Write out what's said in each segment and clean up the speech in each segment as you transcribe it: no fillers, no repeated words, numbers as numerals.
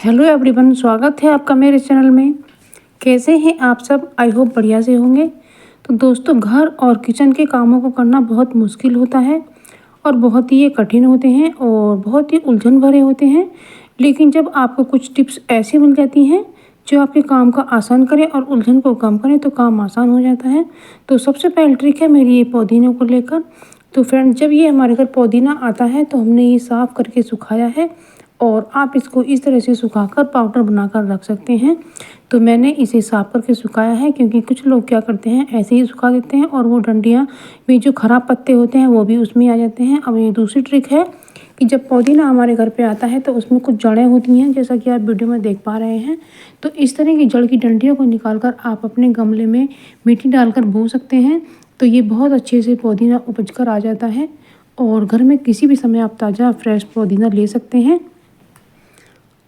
Hello everyone, स्वागत है आपका मेरे चैनल में। कैसे हैं आप सब? आई होप बढ़िया से होंगे। तो दोस्तों, घर और किचन के कामों को करना बहुत मुश्किल होता है और बहुत ही ये कठिन होते हैं और बहुत ही उलझन भरे होते हैं। लेकिन जब आपको कुछ टिप्स ऐसी मिल जाती हैं जो आपके काम का आसान करें और उलझन को कम करें तो काम आसान हो जाता है। तो सबसे पहली ट्रिक है मेरी ये पुदीने को लेकर। तो फ्रेंड्स, जब ये हमारे घर पुदीना आता है तो हमने ये साफ़ करके सुखाया है और आप इसको इस तरह से सुखाकर पाउडर बनाकर रख सकते हैं। तो मैंने इसे साफ करके सुखाया है क्योंकि कुछ लोग क्या करते हैं, ऐसे ही सुखा देते हैं और वो डंडियाँ में जो ख़राब पत्ते होते हैं वो भी उसमें आ जाते हैं। अब ये दूसरी ट्रिक है कि जब पुदीना हमारे घर पे आता है तो उसमें कुछ जड़ें होती हैं, जैसा कि आप वीडियो में देख पा रहे हैं। तो इस तरह की जड़ की डंडियों को निकाल कर आप अपने गमले में मिट्टी डालकर बो सकते हैं। तो ये बहुत अच्छे से पुदीना उपज कर आ जाता है और घर में किसी भी समय आप ताज़ा फ्रेश पुदीना ले सकते हैं।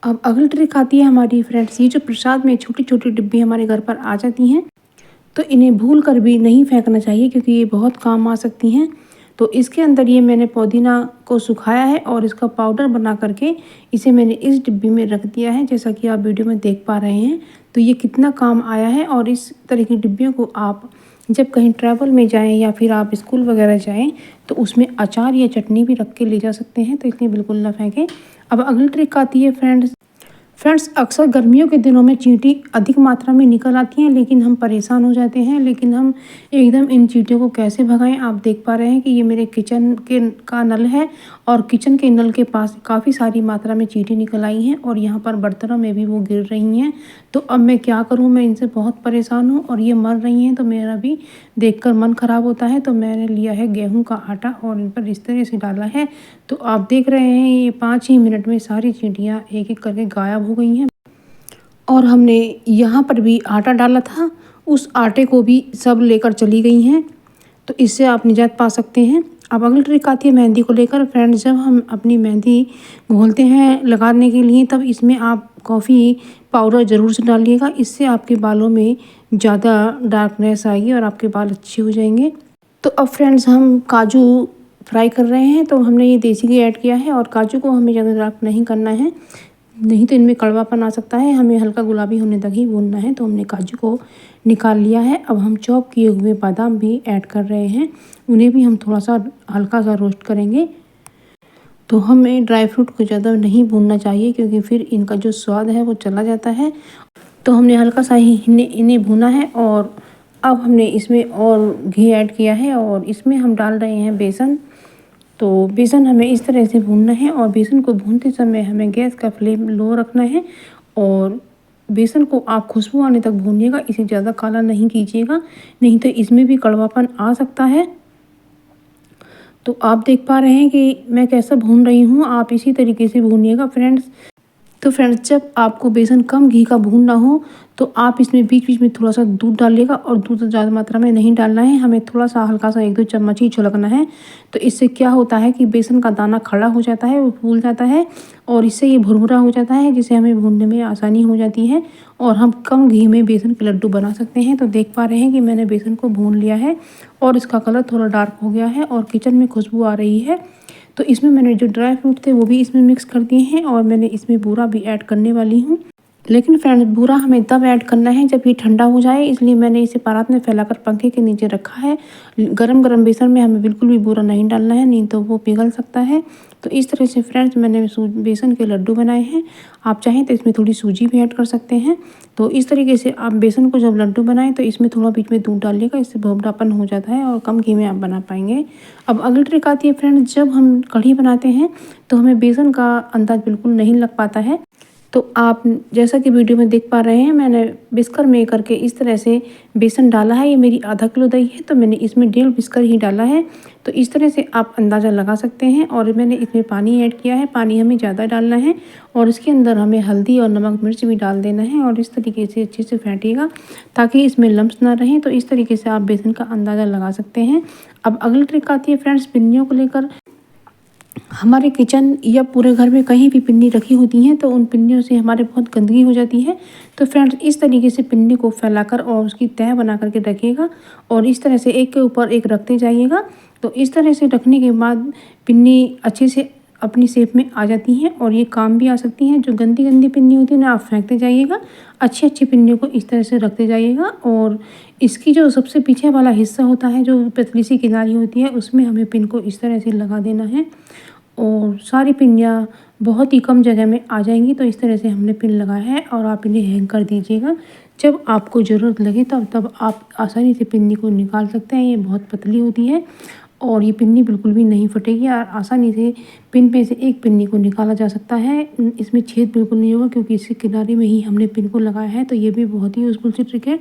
अब अगली ट्रिक आती है हमारी फ्रेंड्स, ये जो प्रसाद में छोटी छोटी डिब्बी हमारे घर पर आ जाती हैं तो इन्हें भूल कर भी नहीं फेंकना चाहिए क्योंकि ये बहुत काम आ सकती हैं। तो इसके अंदर ये मैंने पुदीना को सुखाया है और इसका पाउडर बना करके इसे मैंने इस डिब्बी में रख दिया है, जैसा कि आप वीडियो में देख पा रहे हैं। तो ये कितना काम आया है और इस तरह की डिब्बियों को आप जब कहीं ट्रैवल में जाएं या फिर आप स्कूल वगैरह जाएं तो उसमें अचार या चटनी भी रख के ले जा सकते हैं। तो इसलिए बिल्कुल ना फेंकें। अब अगली ट्रिक आती है फ्रेंड्स, अक्सर गर्मियों के दिनों में चींटी अधिक मात्रा में निकल आती हैं लेकिन हम परेशान हो जाते हैं। लेकिन हम एकदम इन चींटियों को कैसे भगाएं? आप देख पा रहे हैं कि ये मेरे किचन के का नल है और किचन के नल के पास काफ़ी सारी मात्रा में चींटी निकल आई हैं और यहाँ पर बर्तनों में भी वो गिर रही हैं। तो अब मैं क्या करूँ? मैं इनसे बहुत परेशान हूँ और ये मर रही हैं तो मेरा भी देखकर मन ख़राब होता है। तो मैंने लिया है गेहूँ का आटा और इन पर इस तरह से डाला है। तो आप देख रहे हैं ये 5 ही मिनट में सारी चींटियाँ एक एक करके गायब हो गई हैं। और हमने यहाँ पर भी आटा डाला था, उस आटे को भी सब लेकर चली गई हैं। तो इससे आप निजात पा सकते हैं। अब अगली ट्रिक आती है मेहंदी को लेकर। फ्रेंड्स, जब हम अपनी मेहंदी घोलते हैं लगाने के लिए तब इसमें आप कॉफ़ी पाउडर ज़रूर से डालिएगा। इससे आपके बालों में ज़्यादा डार्कनेस आएगी और आपके बाल अच्छे हो जाएंगे। तो अब फ्रेंड्स, हम काजू फ्राई कर रहे हैं तो हमने ये देसी घी ऐड किया है और काजू को हमें ज़्यादा डार्क नहीं करना है, नहीं तो इनमें कड़वापन आ सकता है। हमें हल्का गुलाबी होने तक ही भूनना है। तो हमने काजू को निकाल लिया है। अब हम चॉप किए हुए बादाम भी ऐड कर रहे हैं, उन्हें भी हम थोड़ा सा हल्का सा रोस्ट करेंगे। तो हमें ड्राई फ्रूट को ज़्यादा नहीं भूनना चाहिए क्योंकि फिर इनका जो स्वाद है वो चला जाता है। तो हमने हल्का सा ही इन्हें भूना है और अब हमने इसमें और घी ऐड किया है और इसमें हम डाल रहे हैं बेसन। तो बेसन हमें इस तरह से भूनना है और बेसन को भूनते समय हमें गैस का फ्लेम लो रखना है और बेसन को आप खुशबू आने तक भूनिएगा, इसे ज़्यादा काला नहीं कीजिएगा, नहीं तो इसमें भी कड़वापन आ सकता है। तो आप देख पा रहे हैं कि मैं कैसा भून रही हूँ, आप इसी तरीके से भूनिएगा फ्रेंड्स। तो फ्रेंड्स, जब आपको बेसन कम घी का भूनना हो तो आप इसमें बीच बीच में थोड़ा सा दूध डालिएगा और दूध ज़्यादा मात्रा में नहीं डालना है, हमें थोड़ा सा हल्का सा 1-2 चम्मच ही छलकना है। तो इससे क्या होता है कि बेसन का दाना खड़ा हो जाता है, वो फूल जाता है और इससे ये भुरभुरा हो जाता है, जिससे हमें भूनने में आसानी हो जाती है और हम कम घी में बेसन के लड्डू बना सकते हैं। तो देख पा रहे हैं कि मैंने बेसन को भून लिया है और इसका कलर थोड़ा डार्क हो गया है और किचन में खुशबू आ रही है। तो इसमें मैंने जो ड्राई फ्रूट थे वो भी इसमें मिक्स कर दिए हैं और मैंने इसमें बूरा भी ऐड करने वाली हूँ। लेकिन फ्रेंड्स, बूरा हमें तब ऐड करना है जब ये ठंडा हो जाए, इसलिए मैंने इसे परात में फैलाकर पंखे के नीचे रखा है। गरम गरम बेसन में हमें बिल्कुल भी बूरा नहीं डालना है, नहीं तो वो पिघल सकता है। तो इस तरह से फ्रेंड्स मैंने बेसन के लड्डू बनाए हैं। आप चाहें तो इसमें थोड़ी सूजी भी ऐड कर सकते हैं। तो इस तरीके से आप बेसन को जब लड्डू बनाएं तो इसमें थोड़ा बीच में दूध डालिएगा, इससे भुरभुरापन हो जाता है और कम घी में आप बना पाएंगे। अब अगली ट्रिक आती है फ्रेंड्स, जब हम कढ़ी बनाते हैं तो हमें बेसन का अंदाज बिल्कुल नहीं लग पाता है। तो आप जैसा कि वीडियो में देख पा रहे हैं, मैंने बिस्कर में करके इस तरह से बेसन डाला है। ये मेरी आधा किलो दही है तो मैंने इसमें 1.5 बिस्कर ही डाला है। तो इस तरह से आप अंदाज़ा लगा सकते हैं। और मैंने इसमें पानी ऐड किया है, पानी हमें ज़्यादा डालना है और इसके अंदर हमें हल्दी और नमक मिर्च भी डाल देना है और इस तरीके से अच्छे से फेंटिएगा ताकि इसमें लम्स ना रहें। तो इस तरीके से आप बेसन का अंदाज़ा लगा सकते हैं। अब अगली ट्रिक आती है फ्रेंड्स, पिन्नियों को लेकर। हमारे किचन या पूरे घर में कहीं भी पिन्नी रखी होती हैं तो उन पिन्नियों से हमारे बहुत गंदगी हो जाती है। तो फ्रेंड्स, इस तरीके से पिन्नी को फैलाकर और उसकी तह बना करके रखिएगा और इस तरह से एक के ऊपर एक रखते जाइएगा। तो इस तरह से रखने के बाद पिन्नी अच्छे से अपनी शेप में आ जाती हैं और ये काम भी आ सकती हैं। जो गंदी गंदी पिन्नी होती है ना आप फेंकते जाइएगा, अच्छी अच्छी पिन्नियों को इस तरह से रखते जाइएगा। और इसकी जो सबसे पीछे वाला हिस्सा होता है, जो पतली सी किनारी होती है, उसमें हमें पिन को इस तरह से लगा देना है और सारी पिन्नियाँ बहुत ही कम जगह में आ जाएंगी। तो इस तरह से हमने पिन लगाया है और आप इन्हें हैंग कर दीजिएगा। जब आपको ज़रूरत लगे तब आप आसानी से पिन्नी को निकाल सकते हैं। ये बहुत पतली होती है और ये पिन्नी बिल्कुल भी नहीं फटेगी और आसानी से पिन पे से एक पिन्नी को निकाला जा सकता है। इसमें छेद बिल्कुल नहीं होगा क्योंकि इसके किनारे में ही हमने पिन को लगाया है। तो ये भी बहुत ही यूज़फुल सी ट्रिक है,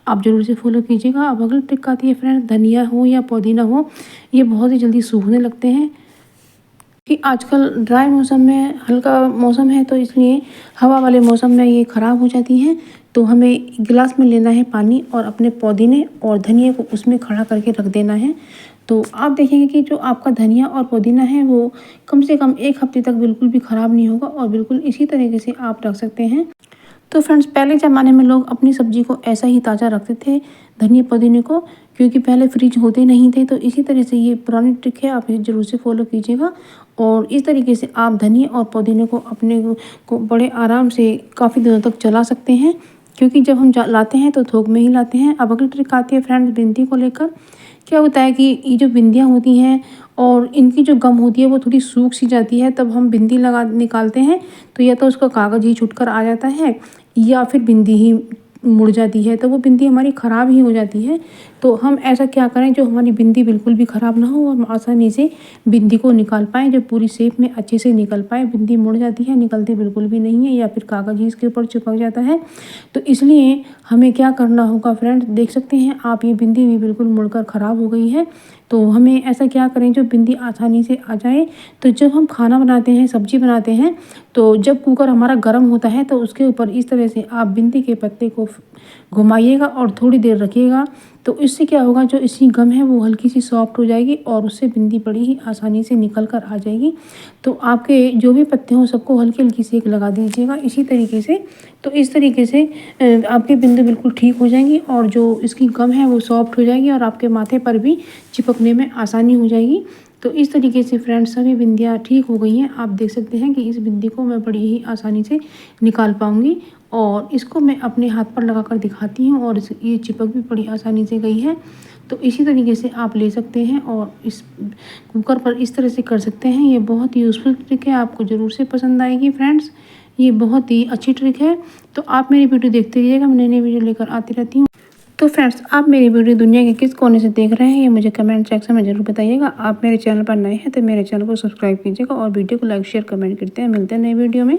आप ज़रूर से फॉलो कीजिएगा। अब अगली ट्रिक आती है फ्रेंड्स, धनिया हो या पुदीना हो, ये बहुत ही जल्दी सूखने लगते हैं कि आजकल ड्राई मौसम में, हल्का मौसम है तो इसलिए हवा वाले मौसम में ये ख़राब हो जाती हैं। तो हमें गिलास में लेना है पानी और अपने पुदीने और धनिया को उसमें खड़ा करके रख देना है। तो आप देखेंगे कि जो आपका धनिया और पुदीना है वो कम से कम 1 हफ्ते तक बिल्कुल भी ख़राब नहीं होगा और बिल्कुल इसी तरीके से आप रख सकते हैं। तो फ्रेंड्स, पहले ज़माने में लोग अपनी सब्जी को ऐसा ही ताज़ा रखते थे, धनिया पुदीने को, क्योंकि पहले फ्रिज होते नहीं थे। तो इसी तरह से ये पुरानी ट्रिक है, आप इसे ज़रूर से फॉलो कीजिएगा और इस तरीके से आप धनिया और पुदीने को अपने को बड़े आराम से काफ़ी दिनों तक चला सकते हैं, क्योंकि जब हम लाते हैं तो थोक में ही लाते हैं। अब अगली ट्रिक आती है फ्रेंड्स बिंदी को लेकर। क्या होता है कि ये जो बिंदियाँ होती हैं और इनकी जो गम होती है वो थोड़ी सूख सी जाती है, तब हम बिंदी लगा निकालते हैं तो या तो उसका कागज़ ही छूटकर आ जाता है या फिर बिंदी ही मुड़ जाती है, तो वो बिंदी हमारी ख़राब ही हो जाती है। तो हम ऐसा क्या करें जो हमारी बिंदी बिल्कुल भी ख़राब ना हो और हम आसानी से बिंदी को निकाल पाएँ, जो पूरी शेप में अच्छे से निकल पाए। बिंदी मुड़ जाती है, निकलती बिल्कुल भी नहीं है या फिर कागज़ ही इसके ऊपर चिपक जाता है। तो इसलिए हमें क्या करना होगा फ्रेंड्स, देख सकते हैं आप ये बिंदी भी बिल्कुल मुड़कर ख़राब हो गई है। तो हमें ऐसा क्या करें जो बिंदी आसानी से आ जाए। तो जब हम खाना बनाते हैं, सब्जी बनाते हैं, तो जब कुकर हमारा गर्म होता है तो उसके ऊपर इस तरह से आप बिंदी के पत्ते को घुमाइएगा और थोड़ी देर रखिएगा। तो इससे क्या होगा, जो इसकी गम है वो हल्की सी सॉफ्ट हो जाएगी और उससे बिंदी बड़ी ही आसानी से निकल कर आ जाएगी। तो आपके जो भी पत्ते हों सबको हल्की हल्की सेक लगा दीजिएगा इसी तरीके से। तो इस तरीके से आपकी बिंदी बिल्कुल ठीक हो जाएंगी और जो इसकी गम है वो सॉफ्ट हो जाएगी और आपके माथे पर भी चिपकने में आसानी हो जाएगी। तो इस तरीके से फ्रेंड्स सभी बिंदियाँ ठीक हो गई हैं। आप देख सकते हैं कि इस बिंदी को मैं बड़ी ही आसानी से निकाल पाऊँगी और इसको मैं अपने हाथ पर लगा कर दिखाती हूँ और ये चिपक भी बड़ी आसानी से गई है। तो इसी तरीके से आप ले सकते हैं और इस कुकर पर इस तरह से कर सकते हैं। ये बहुत ही यूज़फुल ट्रिक है, आपको ज़रूर से पसंद आएगी फ्रेंड्स। ये बहुत ही अच्छी ट्रिक है। तो आप मेरी वीडियो देखते रहिएगा, मैं नई नई वीडियो लेकर आती रहती हूँ। तो फ्रेंड्स, आप मेरी वीडियो दुनिया के किस कोने से देख रहे हैं ये मुझे कमेंट सेक्शन में ज़रूर बताइएगा। आप मेरे चैनल पर नए हैं तो मेरे चैनल को सब्सक्राइब कीजिएगा और वीडियो को लाइक शेयर कमेंट करते हैं। मिलते हैं नई वीडियो में।